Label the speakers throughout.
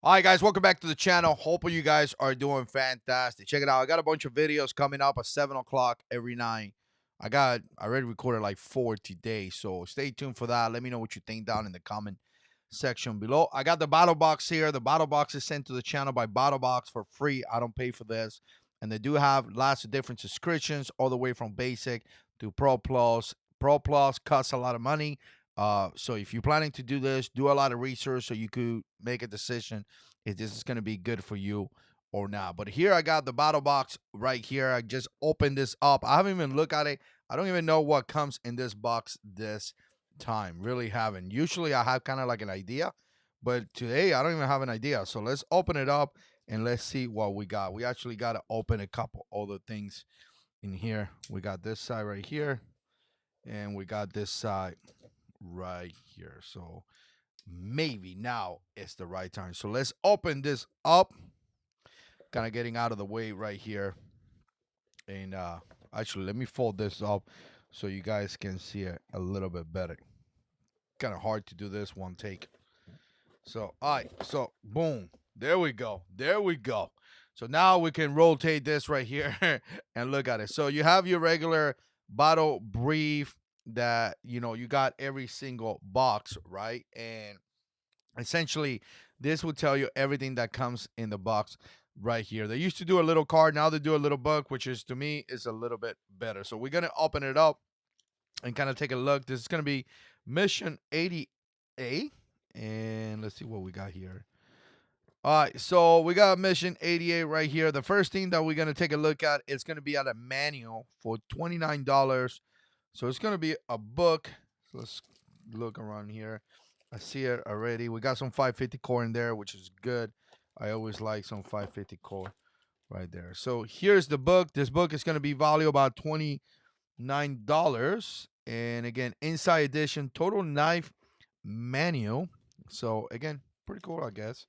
Speaker 1: All right, guys, welcome back to the channel. Hopefully, you guys are doing fantastic. Check it out. I got a bunch of videos coming up at 7 o'clock every night. I already recorded like 4 today, so stay tuned for that. Let me know what you think down in the comment section below. I got the Battlbox here. The Battlbox is sent to the channel by Battlbox for free. I don't pay for this. And they do have lots of different subscriptions, all the way from basic to Pro Plus. Pro Plus costs a lot of money. So if you're planning to do this, do a lot of research so you could make a decision if this is going to be good for you or not. But here I got the bottle box right here. I just opened this up. I haven't even looked at it. I don't even know what comes in this box this time. Really haven't. Usually I have kind of like an idea, but today I don't even have an idea. So let's open it up and let's see what we got. We actually got to open a couple other things in here. We got this side right here, and we got this side right here. So maybe now it's the right time. So let's open this up. Kind of getting out of the way right here. And actually, let me fold this up so you guys can see it a little bit better. Kind of hard to do this one take. So, all right. So, boom. There we go. There we go. So now we can rotate this right here and look at it. So you have your regular bottle brief that, you got every single box, right? And essentially, this will tell you everything that comes in the box right here. They used to do a little card, now they do a little book, which is to me is a little bit better. So we're gonna open it up and kind of take a look. This is gonna be Mission 80A, and let's see what we got here. All right, so we got Mission 88 right here. The first thing that we're gonna take a look at is gonna be at a manual for $29. So it's gonna be a book. So let's look around here. I see it already. We got some 550 core in there, which is good. I always like some 550 core right there. So here's the book. This book is gonna be value about $29. And again, inside edition, total knife manual. So again, pretty cool, I guess.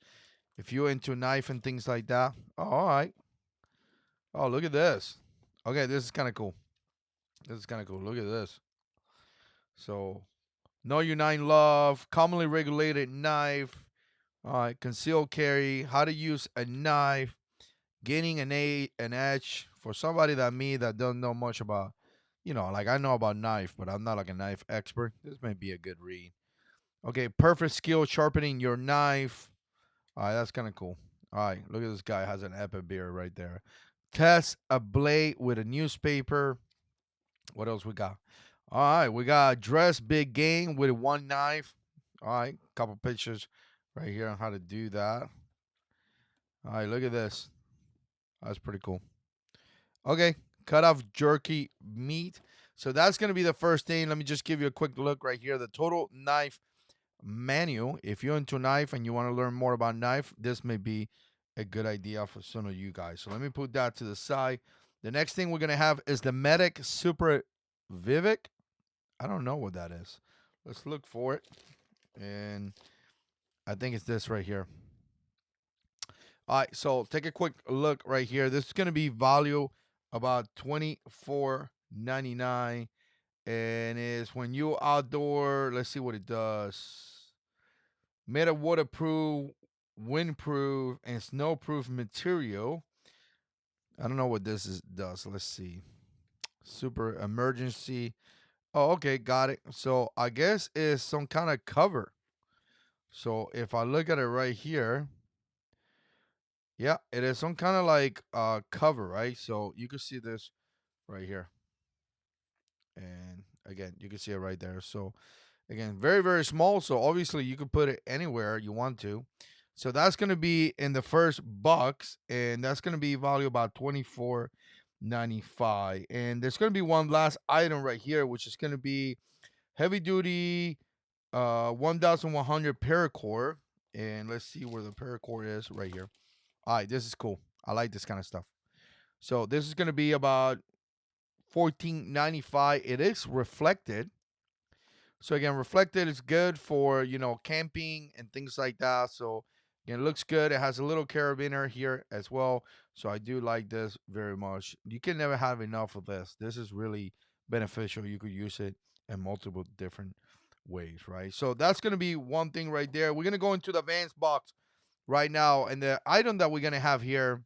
Speaker 1: If you're into knife and things like that. Oh, all right. Oh, look at this. Okay, this is kind of cool. This is kind of cool. Look at this. So, know your nine love, commonly regulated knife. All right, concealed carry, how to use a knife, gaining an edge for somebody that me that don't know much about, like I know about knife, but I'm not like a knife expert. This may be a good read. Okay, perfect skill sharpening your knife. All right, that's kind of cool. All right, look at this guy has an epic beer right there. Test a blade with a newspaper. What else we got? All right, we got dress big game with one knife. All right, couple pictures right here on how to do that. All right, look at this. That's pretty cool. Okay, cut off jerky meat. So that's going to be the first thing. Let me just give you a quick look right here. The total knife manual. If you're into knife and you want to learn more about knife, this may be a good idea for some of you guys. So let me put that to the side. The next thing we're going to have is the Medic Super Vivek. I don't know what that is. Let's look for it. And I think it's this right here. All right, so take a quick look right here. This is going to be value about $24.99, and is when you outdoor. Let's see what it does. Made of waterproof, windproof, and snowproof material. I don't know what this does. Let's see. Super emergency. Oh, okay, got it. So I guess it's some kind of cover. So if I look at it right here, yeah, it is some kind of like cover, right? So you can see this right here. And again, you can see it right there. So again, very, very small. So obviously you can put it anywhere you want to. So that's going to be in the first box, and that's going to be value about $24.95. And there's going to be one last item right here, which is going to be heavy duty 1100 paracord. And let's see where the paracord is right here. All right, this is cool. I like this kind of stuff. So this is going to be about $14.95. It is reflected. So again, reflected is good for camping and things like that. So again, it looks good. It has a little carabiner here as well. So I do like this very much. You can never have enough of this. This is really beneficial. You could use it in multiple different ways, right? So that's gonna be one thing right there. We're gonna go into the advanced box right now. And the item that we're gonna have here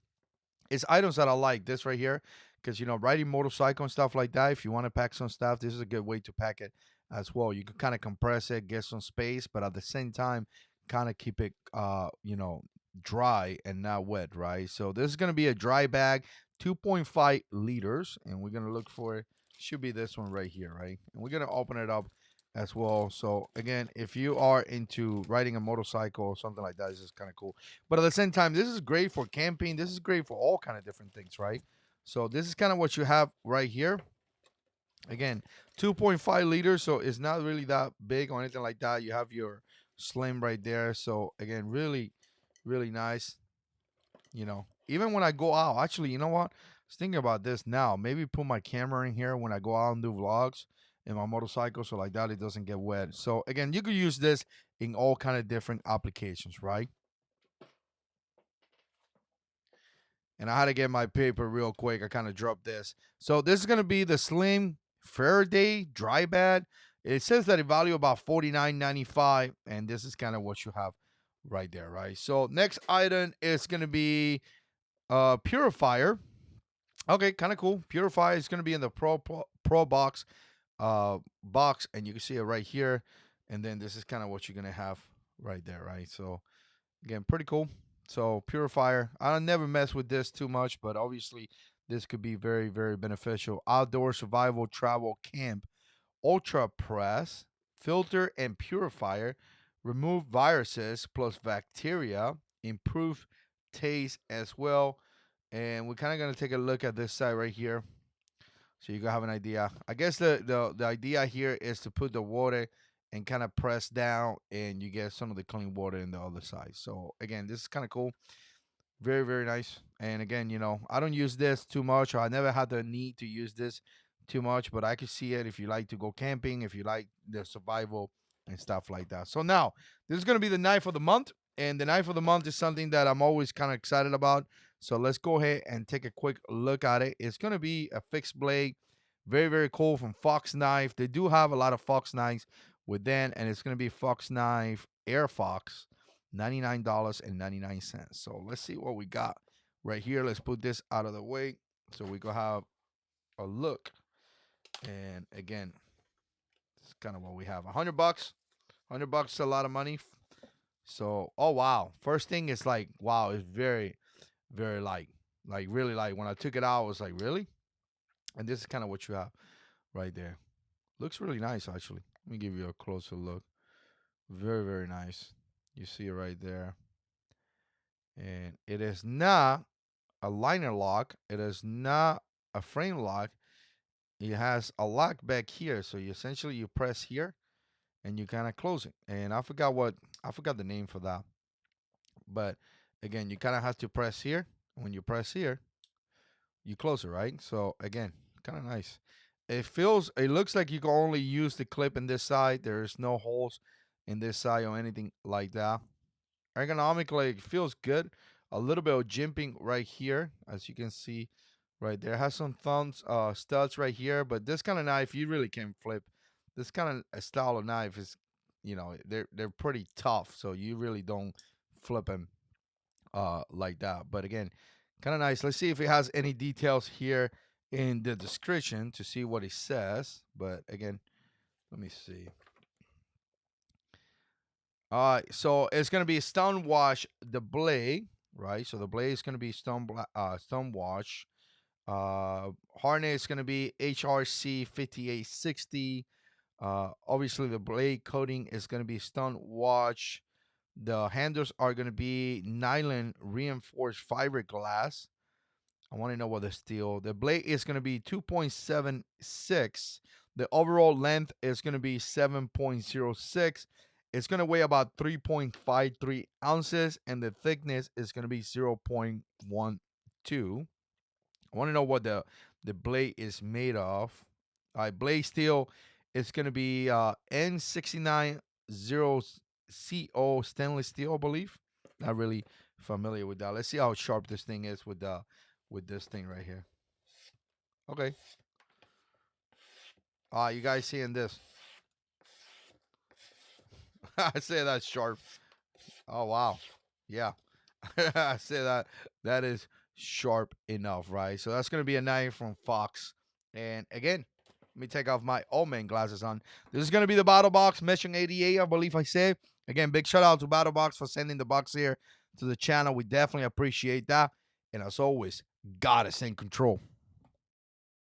Speaker 1: is items that I like. This right here, because riding motorcycle and stuff like that. If you want to pack some stuff, this is a good way to pack it as well. You can kind of compress it, get some space, but at the same time, kind of keep it, dry and not wet, right? So this is gonna be a dry bag, 2.5 liters, and we're gonna look for it. Should be this one right here, right? And we're gonna open it up as well. So again, if you are into riding a motorcycle or something like that, this is kind of cool. But at the same time, this is great for camping. This is great for all kind of different things, right? So this is kind of what you have right here. Again, 2.5 liters, so it's not really that big or anything like that. You have your slim right there. So again, really, really nice. Even when I go out, actually, you know what? I was thinking about this now. Maybe put my camera in here when I go out and do vlogs in my motorcycle, so like that it doesn't get wet. So again, you could use this in all kind of different applications, right? And I had to get my paper real quick. I kind of dropped this. So this is gonna be the Slim Faraday Dry Bed. It says that it value about $49.95, and this is kind of what you have right there, right? So next item is gonna be Purifier. Okay, kind of cool. Purifier is gonna be in the Pro box box, and you can see it right here. And then this is kind of what you're gonna have right there, right? So again, pretty cool. So Purifier, I never mess with this too much, but obviously this could be very, very beneficial. Outdoor survival, travel, camp, ultra press, filter and purifier, remove viruses plus bacteria, improve taste as well. And we're kind of gonna take a look at this side right here, so you can have an idea. I guess the idea here is to put the water and kind of press down, and you get some of the clean water in the other side. So again, this is kind of cool. Very, very nice. And again, I don't use this too much, or I never had the need to use this too much, but I can see it if you like to go camping, if you like the survival and stuff like that. So now, this is going to be the knife of the month. And the knife of the month is something that I'm always kind of excited about. So let's go ahead and take a quick look at it. It's going to be a fixed blade. Very, very cool from Fox Knife. They do have a lot of Fox knives with them, and it's going to be Fox Knife Air Fox. $99.99. So let's see what we got right here. Let's put this out of the way so we can have a look. And again, it's kind of what we have. $100. $100 is a lot of money. So, oh wow. First thing is like, wow, it's very, very light. Like really light. When I took it out, I was like, really? And this is kind of what you have right there. Looks really nice actually. Let me give you a closer look. Very, very nice. You see it right there. And it is not a liner lock. It is not a frame lock. It has a lock back here. So you essentially you press here and you kind of close it. And I forgot the name for that. But again, you kind of have to press here. When you press here, you close it, right? So again, kind of nice. It looks like you can only use the clip in this side. There's no holes in this side or anything like that. Ergonomically, it feels good. A little bit of jimping right here, as you can see right there. Has some studs right here, but this kind of knife you really can flip. This kind of a style of knife is, they're pretty tough, so you really don't flip them like that. But again, kind of nice. Let's see if it has any details here in the description to see what it says. But again, let me see. So it's gonna be stone wash the blade, right? So the blade is gonna be stone wash. Harness is gonna be HRC 5860. Obviously the blade coating is gonna be stone wash. The handles are gonna be nylon reinforced fiberglass. I want to know what the steel. The blade is going to be 2.76. The overall length is going to be 7.06. It's going to weigh about 3.53 ounces, and the thickness is going to be 0.12. I want to know what the blade is made of. All right, blade steel is going to be N690 CO stainless steel, I believe. Not really familiar with that. Let's see how sharp this thing is with this thing right here. Okay. You guys seeing this? I say that's sharp. Oh wow. Yeah. I say that is sharp enough, right? So that's gonna be a knife from Fox. And again, let me take off my Omen glasses on. This is gonna be the Battlbox Mission 88, I believe I said. Again, big shout out to Battlebox for sending the box here to the channel. We definitely appreciate that. And as always, gotta stay in control.